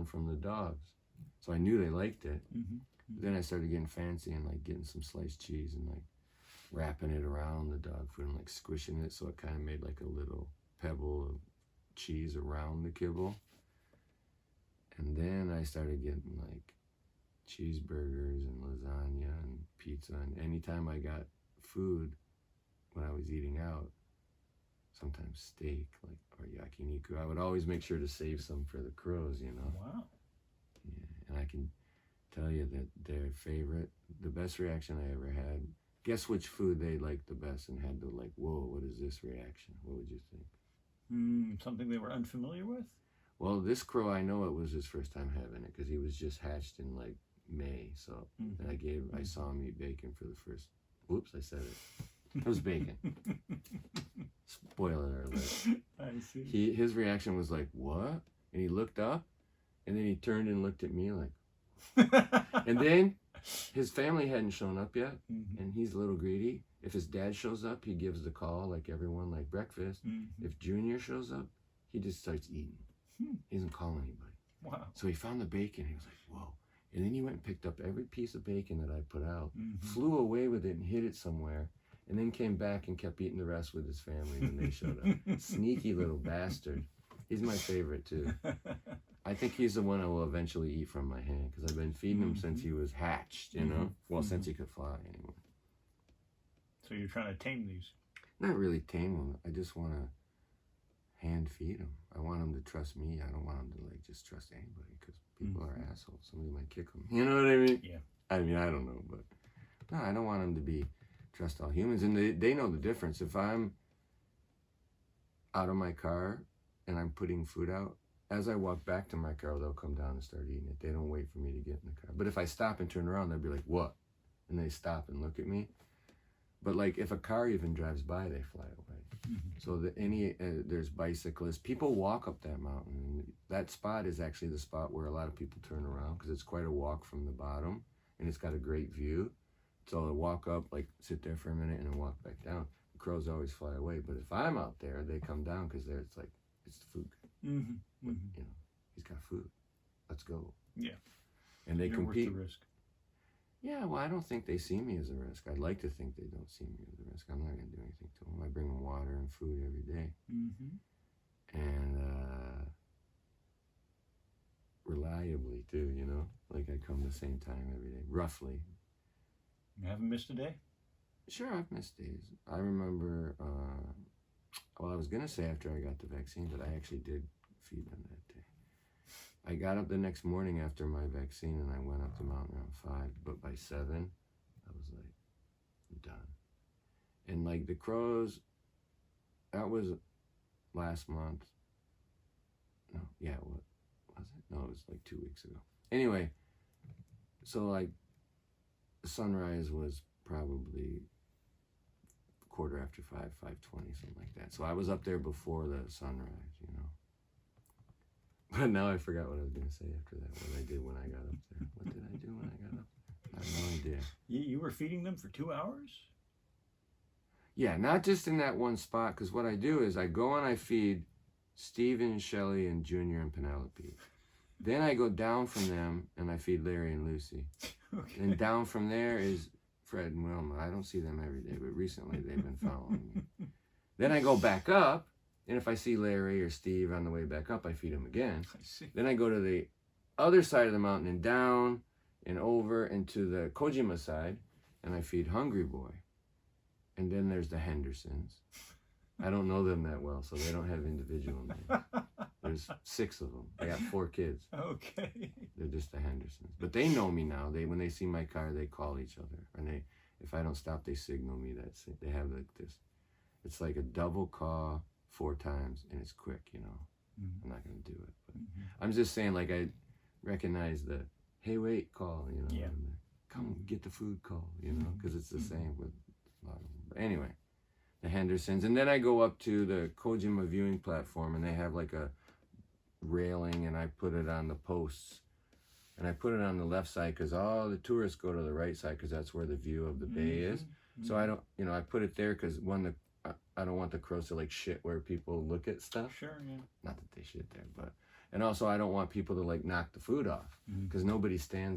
stolen from the dogs. So I knew they liked it. Mm-hmm. Then I started getting fancy and like getting some sliced cheese and like wrapping it around the dog food and like squishing it so it kind of made like a little pebble of cheese around the kibble. And then I started getting like cheeseburgers and lasagna and pizza, and anytime I got food when I was eating out, sometimes steak like or yakiniku, I would always make sure to save some for the crows, you know. Wow. Yeah, and I can tell you that their favorite, the best reaction I ever had, guess which food they liked the best and had to like, whoa, what is this reaction? What would you think? Something they were unfamiliar with? Well, this crow, I know it was his first time having it because he was just hatched in like May. So and I saw him eat bacon for the first, whoops, I said it. It was bacon. Spoiler alert. I see. His reaction was like, what? And he looked up and then he turned and looked at me like, and then his family hadn't shown up yet, and he's a little greedy. If his dad shows up, he gives the call like everyone, like breakfast. If Junior shows up, he just starts eating. He doesn't call anybody. Wow. So he found the bacon. He was like, whoa. And then he went and picked up every piece of bacon that I put out, flew away with it and hid it somewhere, and then came back and kept eating the rest with his family when they showed up. Sneaky little bastard. He's my favorite too. I think he's the one I will eventually eat from my hand because I've been feeding him since he was hatched, you know? Well, since he could fly anyway. So you're trying to tame these? Not really tame them. I just want to hand feed them. I want them to trust me. I don't want them to like just trust anybody because people are assholes. Somebody might kick them. You know what I mean? Yeah. I mean, I don't know, but no, I don't want them to be trust all humans. And they know the difference. If I'm out of my car and I'm putting food out, as I walk back to my car, they'll come down and start eating it. They don't wait for me to get in the car. But if I stop and turn around, they'll be like, what? And they stop and look at me. But like if a car even drives by, they fly away. So there's bicyclists. People walk up that mountain. That spot is actually the spot where a lot of people turn around because it's quite a walk from the bottom and it's got a great view. So they walk up, like sit there for a minute and then walk back down. The crows always fly away. But if I'm out there, they come down because it's like, it's the food. You know, he's got food. Let's go. Yeah. And they compete. Worth the risk. Yeah, well, I don't think they see me as a risk. I'd like to think they don't see me as a risk. I'm not going to do anything to them. I bring them water and food every day. And reliably, too, you know? Like I come the same time every day, roughly. You haven't missed a day? Sure, I've missed days. I remember, well, I was going to say after I got the vaccine, but I actually did feed them that day. I got up the next morning after my vaccine and I went up the mountain around 5, but by 7, I was like, I'm done. And like the crows, that was last month. No, yeah, what was it? No, it was like 2 weeks ago. Anyway, so like the sunrise was probably 5:15, 5:20, something like that. So I was up there before the sunrise, you know. But now I forgot what I was going to say after that, what I did when I got up there. What did I do when I got up there? I have no idea. You were feeding them for 2 hours? Yeah, not just in that one spot, because what I do is I go and I feed Steven, Shelly, and Junior and Penelope. Then I go down from them and I feed Larry and Lucy. Okay. And down from there is Fred and Wilma. I don't see them every day, but recently they've been following me. Then I go back up, and if I see Larry or Steve on the way back up, I feed them again. I see. Then I go to the other side of the mountain and down and over into the Kojima side, and I feed Hungry Boy. And then there's the Hendersons. I don't know them that well, so they don't have individual names. There's 6 of them. I got 4 kids. Okay. They're just the Hendersons. But they know me now. When they see my car, they call each other. And if I don't stop, they signal me. That's it. They have like this. It's like a double caw 4 times, and it's quick, you know. I'm not going to do it. But I'm just saying, like, I recognize the, hey, wait, call, you know. Yeah. And the, come get the food call, you know, because it's the same with a lot of them. But anyway, the Hendersons. And then I go up to the Kojima viewing platform, and they have like a railing, and I put it on the posts. And I put it on the left side because all the tourists go to the right side because that's where the view of the bay is. So I don't, you know, I put it there because I don't want the crows to like shit where people look at stuff. Sure, yeah. Not that they shit there, but And also, I don't want people to like knock the food off Mhm. because nobody stands